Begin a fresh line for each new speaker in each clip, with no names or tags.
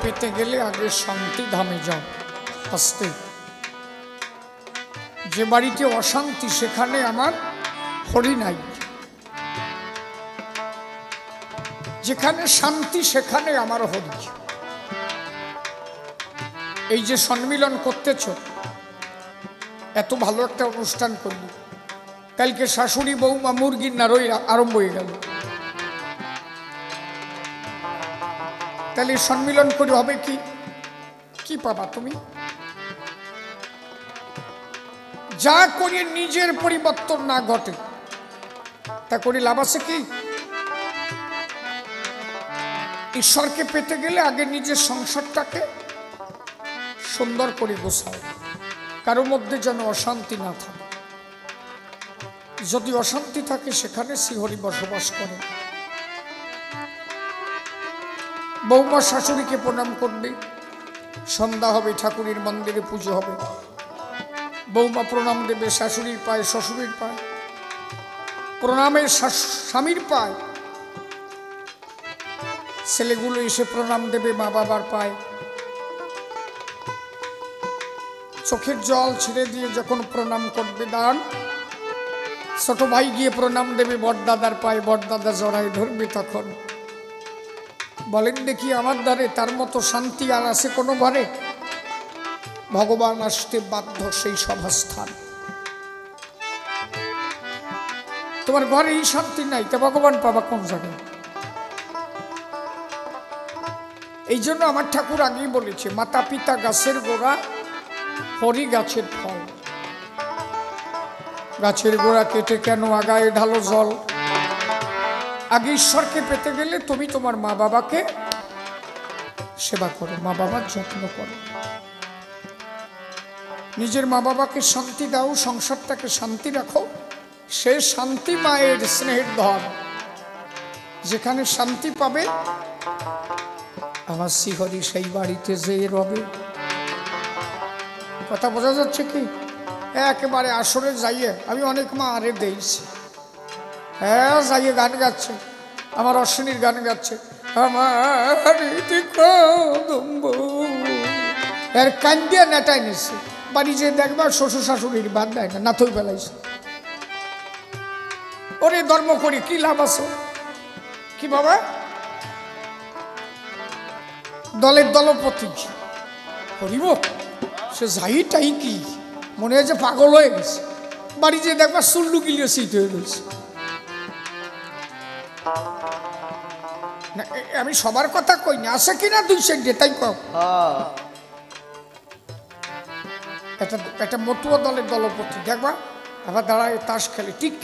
পেতে গেলে আগে শান্তি ধামে যাও। আস্তে, যে বাড়িতে অশান্তি সেখানে আমার হরি নাই, যেখানে শান্তি সেখানে আমার হরি। এই যে সম্মিলন করতেছ, এত ভালো একটা অনুষ্ঠান করলি, কালকে শাশুড়ি বৌমা মুরগির নাড়ই আরম্ভ হয়ে গেল, তাহলে সম্মিলন করে হবে কি? কি পাবা তুমি? যা করে নিজের পরিবর্তন না ঘটে তা করে লাভ আছে কি? ঈশ্বরকে পেতে গেলে আগে নিজের সংসারটাকে সুন্দর করে গোছাও, কারোর মধ্যে যেন অশান্তি না থাকে। যদি অশান্তি থাকে সেখানে শ্রীহরি বসবাস করে। বৌমা শাশুড়িকে প্রণাম করবে, সন্ধ্যা হবে, ঠাকুরের মন্দিরে পুজো হবে, বৌমা প্রণাম দেবে শাশুড়ির পায়ে, শ্বশুরের পায়ে, প্রণামে স্বামীর পায়ে, ছেলেগুলো এসে প্রণাম দেবে মা বাবার পায়ে। চোখের জল ছেড়ে দিয়ে যখন প্রণাম করবে দান, ছোট ভাই গিয়ে প্রণাম দেবে বড়দাদার পায়ে, বড়দাদা জড়াই ধরবে। তখন বলেন দেখি আমার দ্বারে তার মতো শান্তি আর আছে কোনো ঘরে? ভগবান আসতে বাধ্য সেই সভাস্থান। তোমার ঘরে এই শান্তি নাই, তা ভগবান পাবা কোন জায়গায়? এই জন্য আমার ঠাকুর আগেই বলেছে, মাতা পিতা গাছের গোড়া, হরি গাছের ফল। গাছের গোড়া কেটে কেন আগায় ঢালো জল? আগে ঈশ্বরকে পেতে গেলে তুমি তোমার মা বাবাকে সেবা করো, মা বাবার যত্ন করো, নিজের মা বাবাকে শান্তি দাও, সংসারটাকে শান্তি রাখো। সে শান্তি মায়ের স্নেহের ধন। যেখানে শান্তি পাবে আমার শ্রীহরি সেই বাড়িতে যেয়ে রবে। কথা বোঝা যাচ্ছে কি? একেবারে আসরে যাইয়ে আমি অনেক মা আরে দিয়েছি, হ্যাঁ যাইয়ে গান গাচ্ছে, আমার অশ্বিনীর গান গাচ্ছে, আমার এর কান্দিয়া নেটাই নিচ্ছে। বাড়ি যে দেখবা শ্বশুর শাশুড়ির বাদ দেয় না, নাথই ফেলাইছে। ওরে ধর্ম করি কি লাভ আছে? কি বাবা, দলের দলপতি করিব, সে যাইটাই কি মনে হয় যে পাগল হয়ে গেছে। বাড়ি যে দেখবা চুল্লু গিলিয়ে শীত হয়ে গেছে। আমি সবার কথা কই না, আছে কিনা দুই সেন্টে তাই কও। একটা মতুয়া দলের দলপতি দেখবা আবার দাঁড়ায় তাস খেলে, ঠিক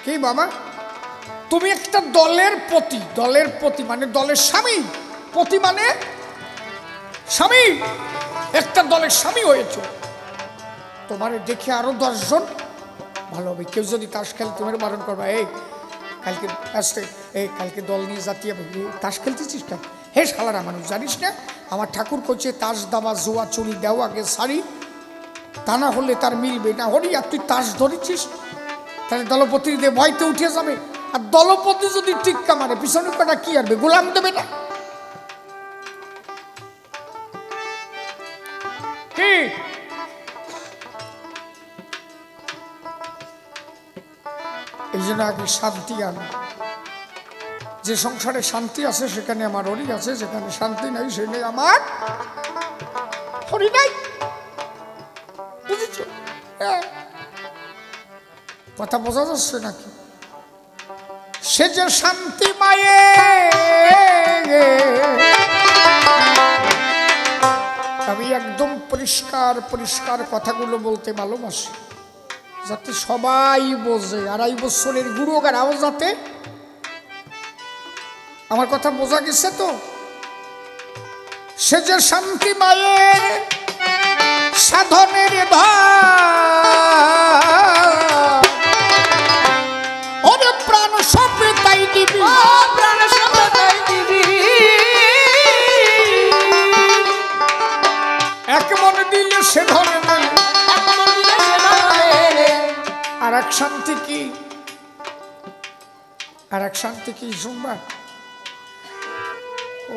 কি বাবা? তুমি একটা দলের প্রতি, দলের প্রতি মানে দলের স্বামী, প্রতি মানে স্বামী, একটা দলের স্বামী হয়েছ। তোমার দেখে আরো 10 জন ভালো হবে। কেউ যদি তাস খেলে তোমার বারণ করবা, এই কালকে আসতে, এই কালকে দল নিয়ে জাতীয় তাস খেলতেছিস কেন? হে শালারা মানুষ, জানিস না আমার ঠাকুর করছে তাস দাবা জুয়া চুরি দেও আগে সারি, তা না হলে তার মিলবে না। হরি আর তুই তাস ধরেছিস, তাহলে দলপতি দিয়ে ভয়তে উঠে যাবে। আর দলপতি যদি টিক্কা মারে পিছনে কটা কি আসবে? গোলাম দেবে না কি? এই জন্য আগে শান্তি আনো। যে সংসারে শান্তি আছে সেখানে আমার হরি আছে, যেখানে শান্তি নাই সেখানে আমার হরি নাই। বুঝেছ? কথা বোঝা যাচ্ছে নাকি? সে যে শান্তি মায়ে, আমি একদম পরিষ্কার পরিষ্কার কথাগুলো বলতে ভালোবাসি, যাতে সবাই বোঝে। 2.5 বছরের গুরুগারাও যাতে আমার কথা বোঝা গেছে তো? সে যে শান্তি মায়ের সাধনের ওরে প্রাণ সবে তাই দিবি, প্রাণ সবে তাই দিবি, এক মনে দিলে সে ধরে নেই, এক মনে দিলে সে ধরে। আর এক শান্তি কি? আর এক শান্তি কি শুনবা?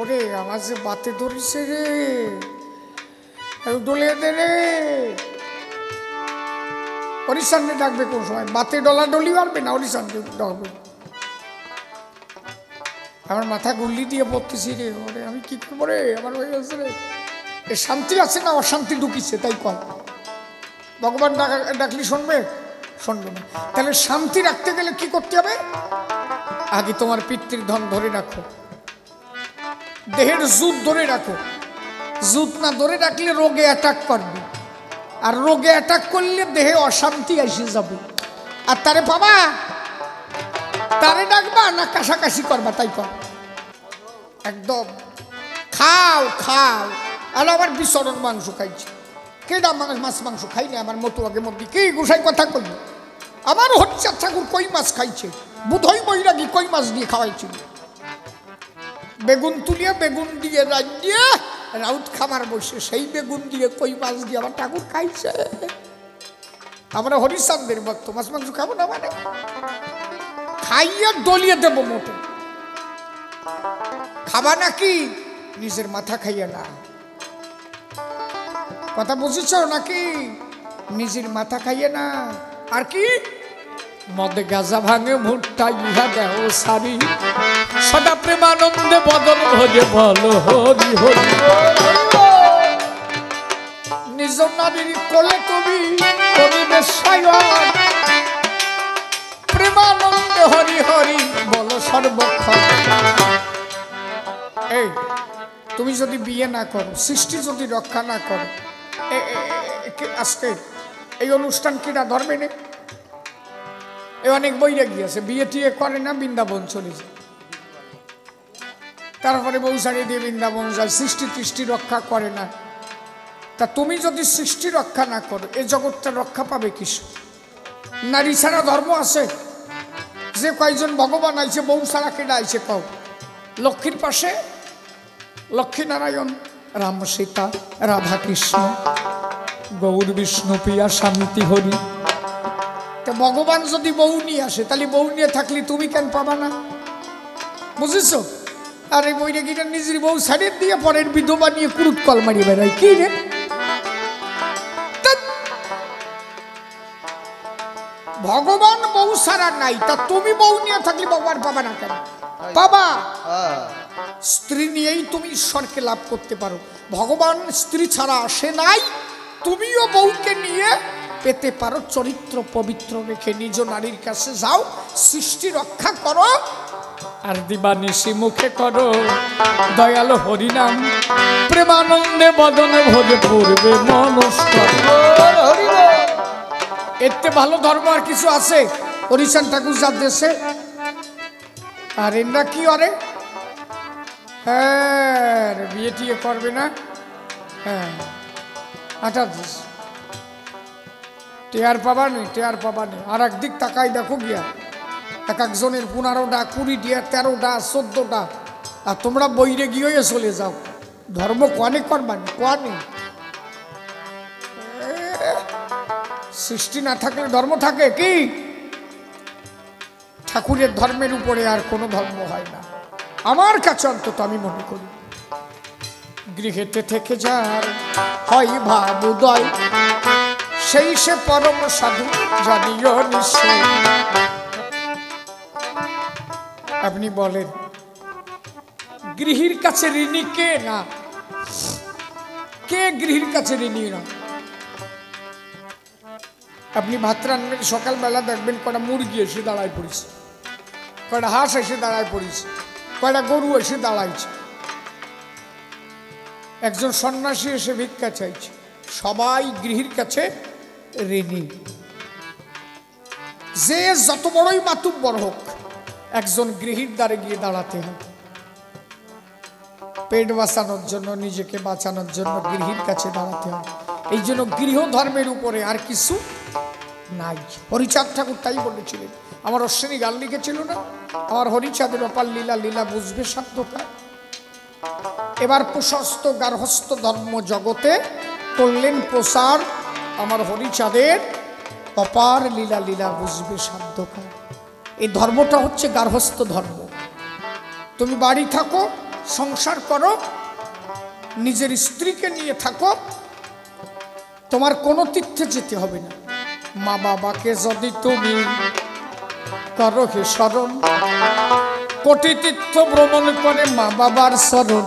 ওরে আমার যে বাতে ধরেছে রে, ডলিয়ে দে রে। হরিচাঁদকে ডাকবে কোন সময়? বাতে ডলা ডলি পারবে না, হরিচাঁদকে ডাকবে। আমার মাথা গুল্লি দিয়ে পড়তেছি রে, ওরে আমি কি করবো রে, আমার হয়ে গেছে রে। এ শান্তি আছে না অশান্তি ঢুকিছে তাই কল। ভগবান ডাকলি শুনবে? শুনবে না। তাহলে শান্তি রাখতে গেলে কি করতে হবে? আগে তোমার পিতৃর ধন ধরে রাখো, দেহের জুত ধরে রাখো। জুত না ধরে রাখলে রোগে অ্যাটাক করবে, আর রোগে অ্যাটাক করলে দেহে অশান্তি এসে যাবে। আর তারে বাবা তারে ডাকবা না কাশাকাশি করবা তাই কর। একদম খাও খাও। আর আবার বিচরণ মাংস খাইছে, কেডা মাছ মাংস খাই না আমার মতো আগে মধ্যে কি গোসাই কথা কইল। আমার হরিচাঁদ ঠাকুর কই মাছ খাইছে, বুধই বৈরাগী কই মাছ দিয়ে খাওয়াইছিল। বেগুন তুলিয়ে বেগুন দিয়ে রাজিয়ে রাউত খাবার বসে সেই বেগুন দিয়ে কই মাছ দিয়ে আমার ঠাকুর খাইছে। আমরা হরিচাঁদের ভক্ত, মাছ মাংস খাবো না মানে? খাইয়ে ডলিয়ে দেবো মোটে। খাবা নাকি? নিজের মাথা খাইয়ে না। কথা বুঝেছ নাকি? নিজের মাথা খাইয়ে না। আর কি? মদে গাজা ভাঙে ভুট্টা ইহা দেহ সারি, সদা প্রেমানন্দে বদন ভজে বলো হরি হরি। নিজ নারীর কোলে তুমি করিবে সায়ন, প্রেমানন্দে হরি হরি বলো সর্বক্ষণ। এই তুমি যদি বিয়ে না করো, সৃষ্টি যদি রক্ষা না করো, আজকে এই অনুষ্ঠান কিনা ধরবে না? এ অনেক বইরে গিয়েছে, বিয়ে টিয়ে করে না, বৃন্দাবন চলে যায়, তারপরে বউ ছাড়িয়ে দিয়ে বৃন্দাবন যায়, সৃষ্টি তৃষ্টি রক্ষা করে না। তা তুমি যদি সৃষ্টি রক্ষা না করো, এই জগৎটা রক্ষা পাবে কিছু? নারী ছাড়া ধর্ম আছে? যে কয়জন ভগবান আইছে বউ ছাড়া কেডা আইছে কও? লক্ষ্মীর পাশে লক্ষ্মী নারায়ণ, রাম সীতা, রাধা কৃষ্ণ, গৌর বিষ্ণু প্রিয়া শান্তি হরি। তো ভগবান যদি বউ নিয়ে আসে, তাহলে বউ নিয়ে থাকলে তুমি কেন পাবা না? বুঝেছ? আর এই বইটা কিনা নিজের বউ ছাড়িয়ে দিয়ে পরের বিধবা নিয়ে কুরুত কল মারিয়ে বেড়ায় কি রে? ভগবান বউ ছাড়া নাই, তা তুমি বউ নিয়ে থাকলে ভগবান পাবা না কেন? পাবা। স্ত্রী নিয়েই তুমি ঈশ্বরকে লাভ করতে পারো। ভগবান স্ত্রী ছাড়া আসে নাই, তুমিও বউকে নিয়ে পেতে পারো। চরিত্র পবিত্র রেখে নিজ নারীর কাছে যাও, সৃষ্টি রক্ষা করো, আর দিবানিশি মুখে করো দয়াল হরিনাম, প্রেমানন্দে বদনে ভরে পড়বে নমস্কার। এতে ভালো ধর্ম আর কিছু আছে? হরিচাঁদ ঠাকুর যার দেশে, আর এরা কি করে? হ্যাঁ বিয়ে টিয়ে করবে না, হ্যাঁ আঠার দেশ টেয়ার পাবা নেই, টেয়ার পাবা নেই। আর একদিক তাকাই দেখো গিয়া, এক একজনের 15টা 20টা 13টা 14টা, আর তোমরা বইরে গিয়ে চলে যাও। ধর্ম কনে করবানি? কনে সৃষ্টি না থাকলে ধর্ম থাকে কি? ঠাকুরের ধর্মের উপরে আর কোনো ধর্ম হয় না আমার কাছে, অন্তত আমি মনে করি। গৃহেতে থেকে যার হয় ভাবুদয়, সেই সে পরম সাধু জানিও নিশ্চয়। আপনি বলেন গৃহীর কাছে ঋণী কে না? কে গৃহীর কাছে ঋণী না? আপনি ভাত রান্নার সকালবেলা দেখবেন কয়টা মুরগি এসে দাঁড়ায় পড়েছে, কয়টা হাঁস এসে দাঁড়ায় পড়েছে, কয়টা গরু এসে দাঁড়াইছে, একজন সন্ন্যাসী এসে ভিক্ষা চাইছে। সবাই গৃহীর কাছে ঋণী। যে যত বড়ই মাতুব্বর হোক, একজন গৃহীর দ্বারে গিয়ে দাঁড়াতে হয়। পেট বাঁচানোর জন্য, নিজেকে বাঁচানোর জন্য গৃহীর কাছে দাঁড়াতে হয়। এই জন্য গৃহ ধর্মের উপরে আর কিছু নাই। হরিচাঁদ ঠাকুর তাই বলেছিলেন। আমার অশ্বিনী গান লিখেছিল না, আমার হরিচাঁদের অপার লীলা, লীলা বুঝবে সাধ্যকার। এবার প্রশস্ত গার্হস্থ ধর্ম জগতে করলেন প্রসার আমার হরিচাঁদের অপার লীলা, লীলা বুঝবে সাধ্যকার। এই ধর্মটা হচ্ছে গার্হস্থ ধর্ম। তুমি বাড়ি থাকো, সংসার করো, নিজের স্ত্রীকে নিয়ে থাকো, তোমার কোনো তীর্থে যেতে হবে না। মা বাবাকে যদি তুমি করো হে স্মরণ, কোটি তীর্থ ভ্রমণ করে মা বাবার স্মরণ,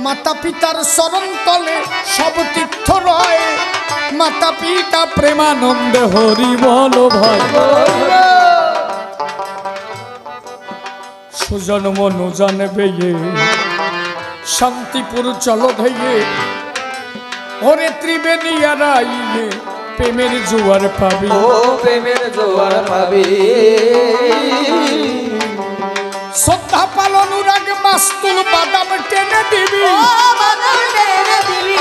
মাতা পিতার স্মরণ তলে সব তীর্থ রয়, মাতা পিতা প্রেমানন্দে হরি বল ভাই। সুজন মনু জানবে শান্তিপুর চলো ধেয়ে, ওরে ত্রিবেণীয়ারা ইয়ে প্রেমের জোয়ার পাবি,
ও প্রেমের জোয়ার পাবি।
শ্রদ্ধা পালন অনুরাগ মাস্তুল বাদাম টেনে দিবি,
বাদাম টেনে দিবি।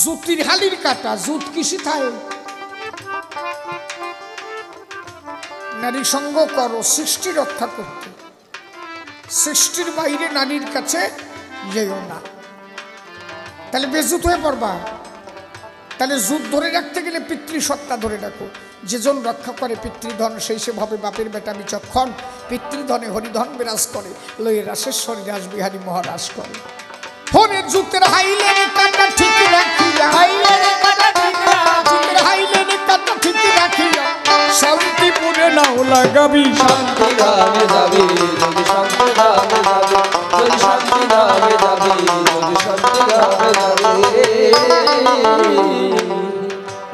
জুতির হালির কাটা, জুত কিসি থায়। নারী সঙ্গ করো সৃষ্টি রক্ষা করতে, সৃষ্টির বাইরে নারীর কাছে যেও না, তাহলে বেজুত হয়ে পড়বা। তাহলে জুত ধরে রাখতে গেলে পিতৃসত্তা ধরে রাখো। যেজন রক্ষা করে পিতৃধন সেই সে ভাবে বাপের বেটা বিচক্ষণ, পিতৃধনে হরিধন বিরাজ করে, লয়ে রাসেশ্বরী রাসবিহারী মহারাজ করে। হরে জুতের হাইলের কাটা ঠিক রাখিয়া,
হাইলের কাটা ঠিক
জুতের হাইলের কাটা ঠিক রাখিয়া, শান্তিপুরে নাও লাগাবি,
শান্তি ধামে যাবি যদি শান্তি ধামে যাবি, যদি শান্তি ধামে যাবি, যদি শান্তি ধামে যাবি।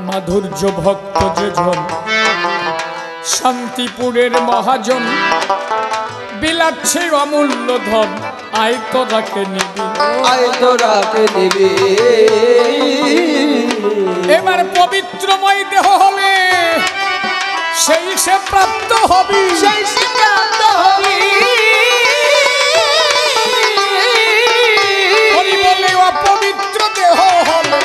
মাধুর্য ভক্ত যে জন শান্তিপুরের মহাজন, বিলাচ্ছে অমূল্য ধন, আয় তোরাকে নিবি,
আয় তোরাকে নিবি।
এবার পবিত্রময় দেহ হলে সেই সে প্রাপ্ত হবি,
সেই সে প্রাপ্ত হবি।
হরি বলে অপবিত্র দেহ হলে,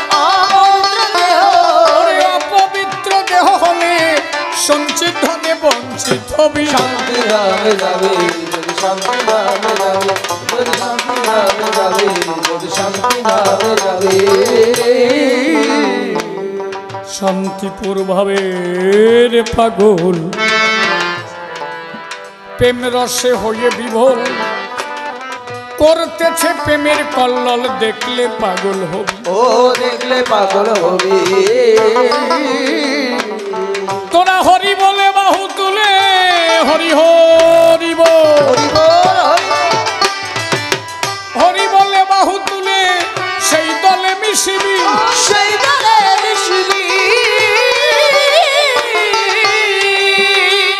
অপবিত্র দেহ হলে সঞ্চিত ধনে বঞ্চিত হবি।
শান্তি ধামে যাবি যদি শান্তি ধামে যাবি, যদি শান্তি ধামে যাবি, যদি শান্তি ধামে যাবি।
শান্তিপুর ভাবের পাগল, প্রেম রসে হয়ে বিভোর করতেছে প্রেমের কল্লোল, দেখলে পাগল হবি,
ও দেখলে পাগল হবি।
তোরা হরি বলে বাহু তুলে, হরি হরি বল,
হরি বল,
হরি বলে বাহু তুলে সেই দলে মিশিবি,
সেই দলে মিশিবি।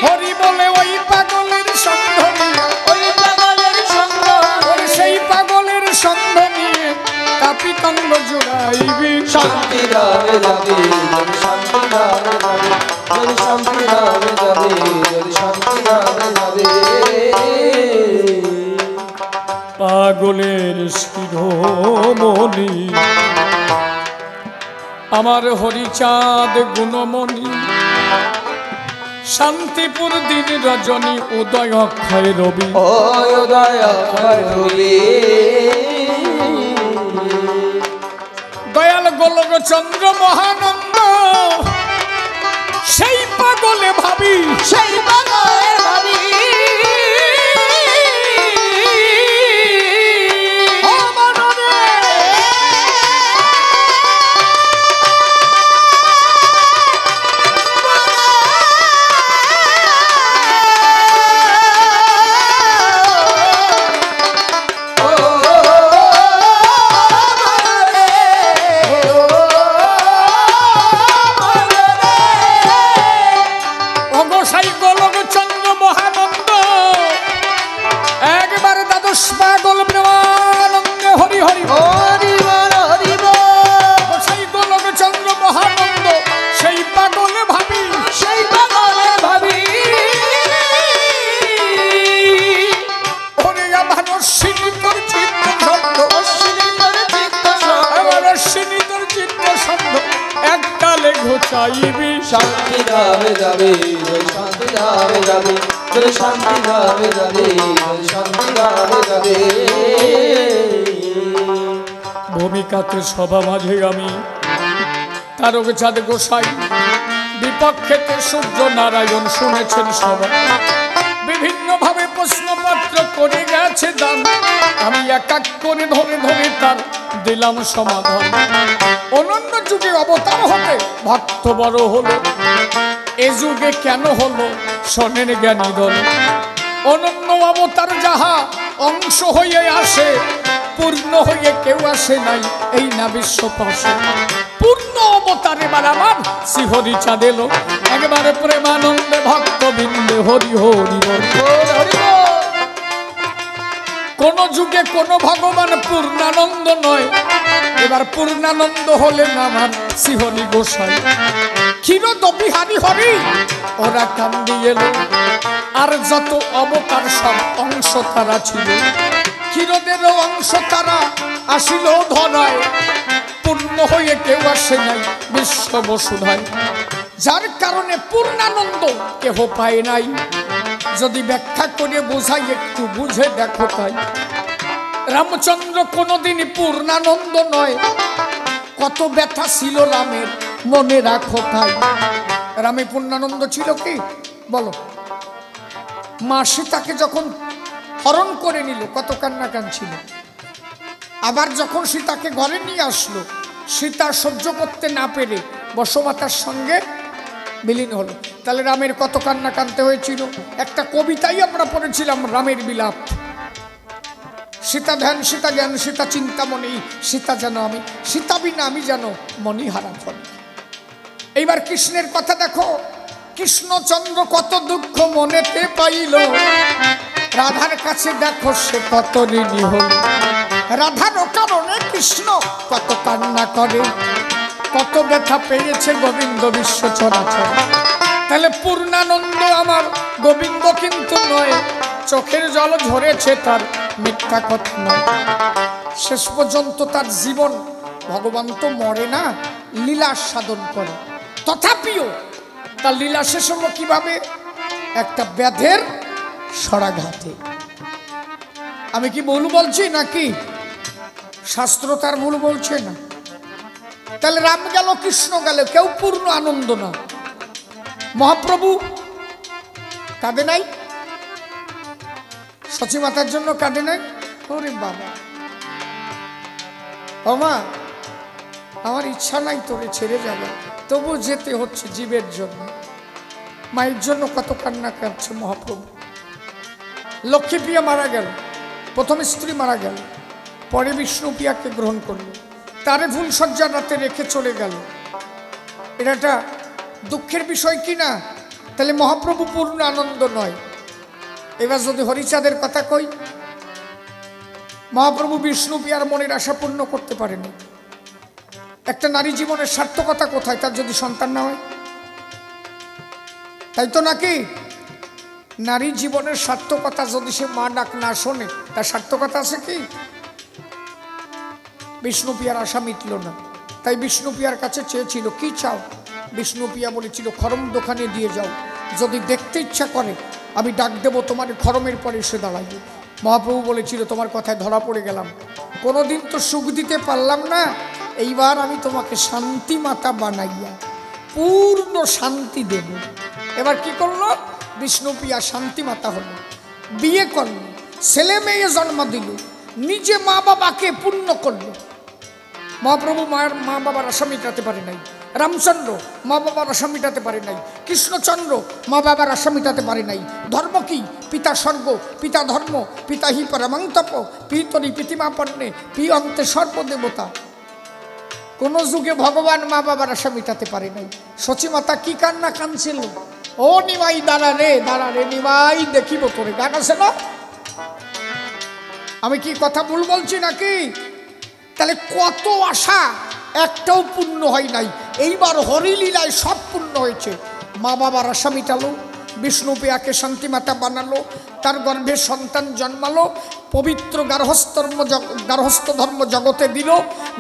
হরি বলে ওই পাগলের সঙ্গ নিয়ে,
ওই পাগলের সঙ্গ,
সেই পাগলের সঙ্গ নিয়ে কাপিতঙ্গ জোড়াইবি।
শান্তি ধামে যাবি যদি শান্তি ধামে যাবি, যদি শান্তি ধামে যাবি, যদি শান্তি ধামে যাবি।
পাগলের শিরোমণি আমার হরিচাঁদ গুণমণি, শান্তিপুর দিন রজনী উদয় অক্ষয় রবি,
ও উদয় অক্ষয় রবি।
দয়াল গোলক চন্দ্র মহানন্দ সেই পাগলে ভাবি,
সেই পাগলে ভাবি।
অগসাই গোলক চন্দ্র চাইবি
শান্তি ধামে যাবে যদি শান্তি ধামে যাবে যদি শান্তি ধামে যাবে যদি শান্তি ধামে যাবে
ভূমিকাতে সভা মাঝে আমি তারক চাঁদ গোসাই বিপক্ষেতে সূর্য নারায়ণ শুনেছেন সবাই বিভিন্ন ভাবে প্রশ্নপত্র করে গেছে দান আমি এক এক করে ধরে ধরে তার দিলাম সমাধান অনন্য যুগে অবতার হতে ভক্ত বড় হলো এ যুগে কেন হলো শোনেন জ্ঞানী দল অনন্য অবতার যাহা অংশ হয়ে আসে পূর্ণ হয়ে কেউ আসে নাই এই না বিশ্ব পাশে পূর্ণ অবতার এবার আমার শ্রীহরি চাঁদ এলো একবারে প্রেমানন্দে ভক্ত বিন্দে হরি হরি হরি কোন যুগে কোন ভগবান পূর্ণানন্দ নয় এবার পূর্ণানন্দ হলেন আমার শ্রীহরি গোসাই ক্ষীরদ বিহারী হরি ওরা কান্দি এলো আর যত অবতার সব অংশ তারা ছিল ক্ষীরদেরও অংশ তারা আসিল ধরায় পূর্ণ হয়ে কেউ আসে নাই বিশ্ব বসুধায় যার কারণে পূর্ণানন্দ কেহ পায় নাই যদি ব্যাখ্যা করে বোঝাই একটু বুঝে দেখো তাই রামচন্দ্র কোনোদিন পূর্ণানন্দ নয় কত ব্যথা ছিল রামের মনে রাখো তাই রামে পূর্ণানন্দ ছিল কি বলো মা সীতাকে যখন হরণ করে নিল কত কান্না কাঁদছিল আবার যখন সীতাকে ঘরে নিয়ে আসলো সীতা সহ্য করতে না পেরে বসুমাতার সঙ্গে বিলীন হলো তাহলে রামের কত কান্না কাঁদতে হয়েছিল একটা কবিতাই আমরা পড়েছিলাম রামের বিলাপ সীতা ধ্যান সীতা জ্ঞান সীতা চিন্তামণি সীতা যেন আমি সীতা বিনা আমি যেন মণিহারা ফল এইবার কৃষ্ণের কথা দেখো কৃষ্ণচন্দ্র কত দুঃখ মনেতে পাইল রাধার কাছে দেখো সে কত ঋণী হল রাধারও কারণে কৃষ্ণ কত কান্না করে কত ব্যথা পেয়েছে গোবিন্দ বিশ্ব চরাচর তাহলে পূর্ণানন্দ আমার গোবিন্দ কিন্তু নয় চোখের জল ঝরেছে তার মিথ্যা কথা নয় শেষ পর্যন্ত তার জীবন ভগবান তো মরে না লীলা সাধন করে তথাপিও তার লীলা শেষ হলো কিভাবে একটা ব্যাধের সরাঘাতে আমি কি ভুল বলছি নাকি শাস্ত্র তার ভুল বলছে না তাহলে রাম গেল কৃষ্ণ গেল কেউ পূর্ণ আনন্দ না মহাপ্রভু কাঁদে নাই সচী মাতার জন্য কাঁদে নাই ওরে বাবা ও মা আমার ইচ্ছা নাই তোরে ছেড়ে যাবে তবু যেতে হচ্ছে জীবের জন্য মায়ের জন্য কত কান্না কাঁদছে মহাপ্রভু লক্ষ্মীপ্রিয়া মারা গেল প্রথম স্ত্রী মারা গেল পরে বিষ্ণুপ্রিয়াকে গ্রহণ করল তারে ফুল সজ্জার রাতে রেখে চলে গেল এটা একটা দুঃখের বিষয় কি না তাহলে মহাপ্রভু পূর্ণ আনন্দ নয় এবার যদি হরিচাঁদের কথা কই মহাপ্রভু বিষ্ণুপ্রিয়ার মনের আশা পূর্ণ করতে পারেনি একটা নারী জীবনের সার্থকতা কোথায় তার যদি সন্তান না হয় তাই তো নাকি নারী জীবনের সার্থকতা যদি সে মা ডাক না শোনে তার সার্থকতা আছে কি বিষ্ণুপ্রিয়ার আশা মিটল না তাই বিষ্ণুপ্রিয়ার কাছে চেয়েছিল কি চাও বিষ্ণুপ্রিয়া বলেছিল খরম দোকানে দিয়ে যাও যদি দেখতে ইচ্ছা করে আমি ডাক দেবো তোমার খরমের পরে এসে দাঁড়াইবে মহাপ্রভু বলেছিল তোমার কথায় ধরা পড়ে গেলাম কোনোদিন তো সুখ দিতে পারলাম না এইবার আমি তোমাকে শান্তি মাতা বানাইয়া পূর্ণ শান্তি দেব এবার কি করলো বিষ্ণুপ্রিয়া শান্তি মাতা হলো বিয়ে করলো ছেলে মেয়ে জন্ম দিল নিজে মা বাবাকে পূর্ণ করলো মহাপ্রভু মায়ের মা বাবার আশা মিটাতে পারে নাই রামচন্দ্র মা বাবার আশা মিটাতে পারে নাই কৃষ্ণচন্দ্র মা বাবার আশা মিটাতে পারে নাই ধর্ম কি পিতা স্বর্গ পিতা ধর্ম পিতা হি পরমং তপ পিতরি প্রীতিমা পণ্যে পি অন্তে সর্বদেবতা কোন যুগে ভগবান মা বাবার আশা মিটাতে পারে নাই সচিমাতা কি কান্না কাঁদছিল ও নিমাই দাঁড়া রে নিমাই দেখিব তোরে গান আছে না আমি কি কথা ভুল বলছি নাকি তাহলে কত আশা একটাও পূর্ণ হয় নাই এইবার হরিলীলায় সব পূর্ণ হয়েছে মা বাবার আশা মিটালো বিষ্ণুপ্রিয়াকে শান্তিমাতা বানালো তার গর্ভে সন্তান জন্মালো পবিত্র গার্হস্থ ধর্ম জগতে দিল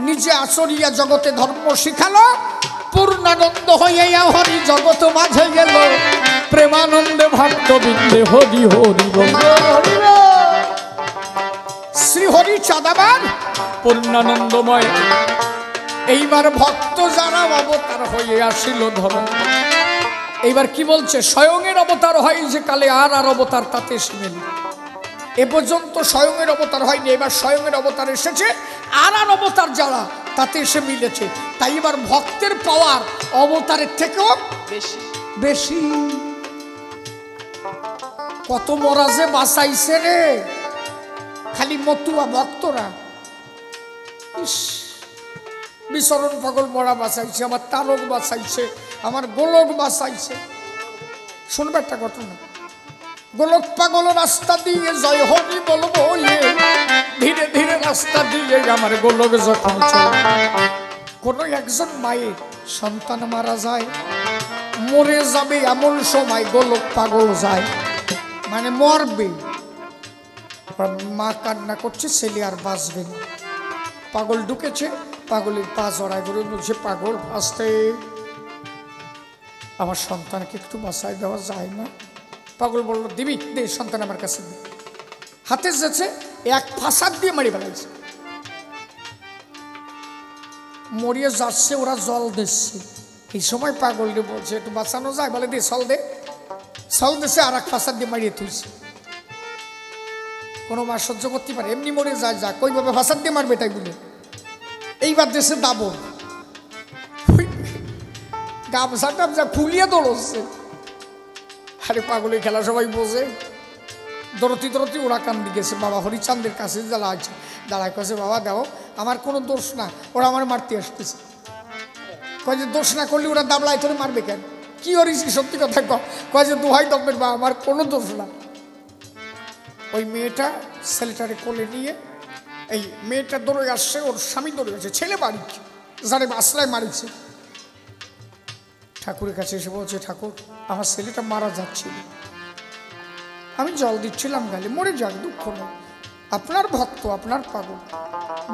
নিজে আচরিয়া জগতে ধর্ম শিখালো পূর্ণানন্দ হইয়া হরি জগৎ মাঝে গেল, প্রেমানন্দে ভক্ত বৃন্দে হরি হরি বল। শ্রী হরি চাঁদাবার পূর্ণানন্দময়। এইবার ভক্ত যারা অবতার হয়ে আসিল ধর্ম। এইবার কি বলছে? স্বয়ংয়ের অবতার হয় যে কালে, আর অবতার তাতে এসে এ পর্যন্ত স্বয়ংয়ের অবতার হয়নি, এবার স্বয়ংয়ের অবতার এসেছে, আর অবতার যারা তাতে এসে মিলেছে। তাই এবার ভক্তের পাওয়ার অবতারের থেকেও বেশি বেশি। কত মরাজে বাঁচাইছে রে খালি মতুয়া ভক্তরা। ইস, বিচরণ পাগল মরা বাঁচাইছে, আমার তারক বাঁচাইছে, আমার গোলক বাঁচাইছে। শুনবে একটা ঘটনা। গোলক পাগল রাস্তা দিয়ে জয় হরি বলবো, ধীরে ধীরে রাস্তা দিয়ে আমার গোলক যখন চলে। কোনো একজন মায়ের সন্তান মারা যায়, মরে যাবে এমন সময় গোলক পাগল যায়, মানে মরবে। মা কান্না করছে, ছেলে আর বাঁচবে না। পাগল ঢুকেছে, পাগলের পা জড়ায় করে বলছে, পাগল আসতে, আমার সন্তানকে একটু বাঁচায় দেওয়া যায় না? পাগল বলল, দিবি দে, সন্তান আমার কাছে দে। হাতে যেছে এক ফাঁসাদ দিয়ে মারি ফেলাইছে। মরিয়ে যাচ্ছে, ওরা জল দিচ্ছে। এই সময় পাগলকে বলছে, একটু বাঁচানো যায়? বলে দে, সল দে। সল দিছে, আর এক ফাঁসাদ দিয়ে মারিয়ে তুইছে। কোনো মা সহ্য করতে পারে? এমনি মরে যায়, যা কইভাবে ফাঁসাদ দিয়ে মারবে তাই বলে। এইবার দেশে দাবন গামছা টামছা ফুলিয়ে দৌড়চ্ছে। আরে পাগলের খেলা সবাই বোঝে। দৌড়তি দৌড়তি ওরা কান্দি গেছে বাবা হরিচাঁদের কাছে দাঁড়াচ্ছে। দাঁড়ায় কাছে, বাবা দাও, আমার কোনো দোষ না, ওরা আমার মারতে আসতেছে। কয় যে দোষ না করলে ওরা দাবলায় ধরে মারবে কেন? কি হরিছি সত্যি কথা কয় যে দোহাই দমের বা আমার কোনো দোষ না। ওই মেয়েটা ছেলেটারে কোলে নিয়ে, এই মেয়েটা দৌড়ে আসছে, ওর স্বামী দৌড়ে আসছে, ছেলে বাড়ি যারে আসলায় মারিছে। ঠাকুরের কাছে এসে বলছে, ঠাকুর আমার ছেলেটা মারা যাচ্ছিল, আমি জল দিচ্ছিলাম গালে, মরে যাক দুঃখ নেই, আপনার ভক্ত, আপনার পাগল,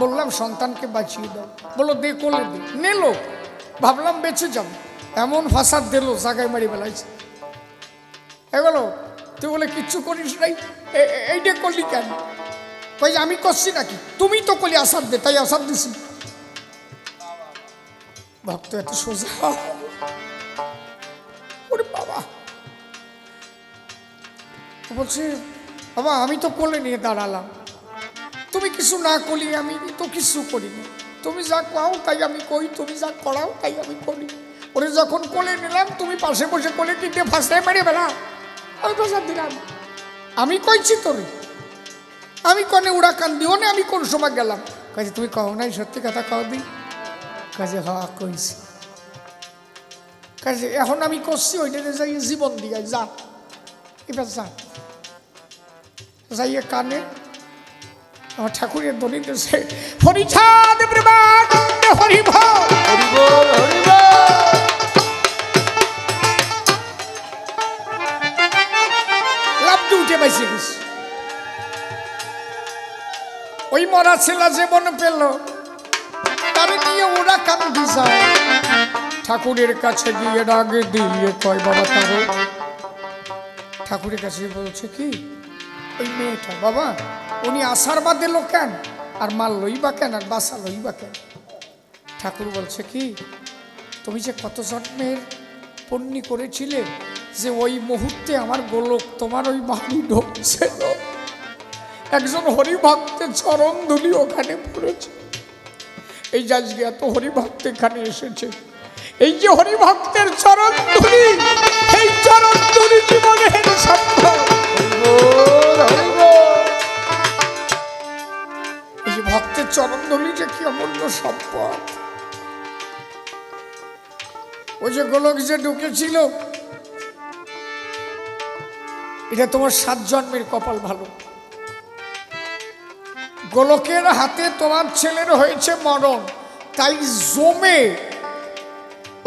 বললাম সন্তানকে বাঁচিয়ে দাও। বললো দে, কোলে দে। নেলো, ভাবলাম বেঁচে যাব, এমন ফাঁসাদ দিল, জাগায় মারি বেলাইছে। এগুলো তুই বলে কিচ্ছু করিস নাই, এইটা করলি কেন? কই আমি করছি নাকি? তুমি তো করলি আসাদ দে, তাই আসাদ দিছি। ভক্ত এত সোজা? ওরে বাবা, বলছে বাবা আমি তো কোলে নিয়ে দাঁড়ালাম, তুমি কিছু না করলি, আমি তো কিছু করিনি, তুমি যা কও তাই আমি কই, তুমি যা করাও তাই আমি করি। ওরে যখন কোলে নিলাম, তুমি পাশে বসে কোলে কিনতে ফাঁসটাই মেরে বেলা, আমি ফাঁসাদ দিলাম। আমি কইছি তোরে, আমি কনে উড়া কান দিও না, আমি কোন সময় গেলাম? কাজে তুমি কও নাই, সত্যি কথা কও দি। কাজে হ্যাঁ কইছি। কাজে এখন আমি করছি, ওইটাতে যাই জীবন দিয়ে যা, এবার যা যাইয়ে কানে আমার ঠাকুরের ধ্বনি দেশে হরিচাঁদ প্রেমানন্দে হরি বল, হরি বল, হরি বল। লাভটি উঠে বাইসে গেছে। ওই মরা ছেলা জীবন পেল, তারে নিয়ে ওরা কান্দি যায়। ঠাকুরের কাছে গিয়ে ডাকে দিয়ে কয়, বাবা ঠাকুর। ঠাকুরের কাছে বলছে কি, ওই মেয়েটা বাবা উনি আসার বাদ দিল কেন, আর মারলই বা কেন, আর বাঁচালই বা কেন? ঠাকুর বলছে কি, তুমি যে কত জন্মের পুণ্য করেছিলে, যে ওই মুহূর্তে আমার গোলক তোমার ওই বাড়ি ঢুকছিল, একজন হরিভক্তের চরণ ধুলি ওখানে পড়েছে। এই যে আজকে এত হরিভক্ত এখানে এসেছে, এই যে হরিভক্তের চরণ ধুলি, এই চরণ ধুলি জীবনের সম্পদ। এই যে ভক্তের চরণ ধুলি যে কি অমূল্য সম্পদ। ওই যে গোলক যে ঢুকেছিল, এটা তোমার 7 জন্মের কপাল ভালো। গোলকের হাতে তোমার ছেলের হয়েছে মরণ, তাই জমে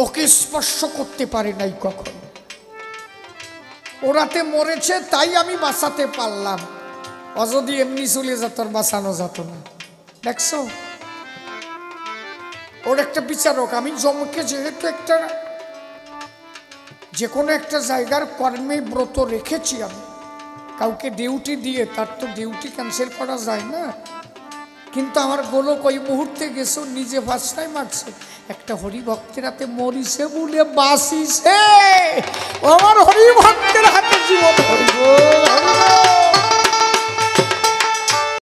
ওকে স্পর্শ করতে পারে নাই কখন। ওরাতে মরেছে, তাই আমি বাঁচাতে পারলাম, ও যদি এমনি চলে যেত আর বাঁচানো যেত না। দেখছো ওর একটা বিচারক। আমি জমকে যেহেতু একটা যে কোনো একটা জায়গার কর্মে ব্রত রেখেছি, আমি কাউকে ডিউটি দিয়ে তার তো ডিউটি ক্যান্সেল করা যায় না। কিন্তু আমার গোলক ওই মুহূর্তে গেছে, নিজে ভাষায় মারছে, একটা হরিভক্তের হাতে মরিছে বলে বাঁচিছে। আমার হরিভক্তের হাতে জীবন।
হরি বল, হরি বল।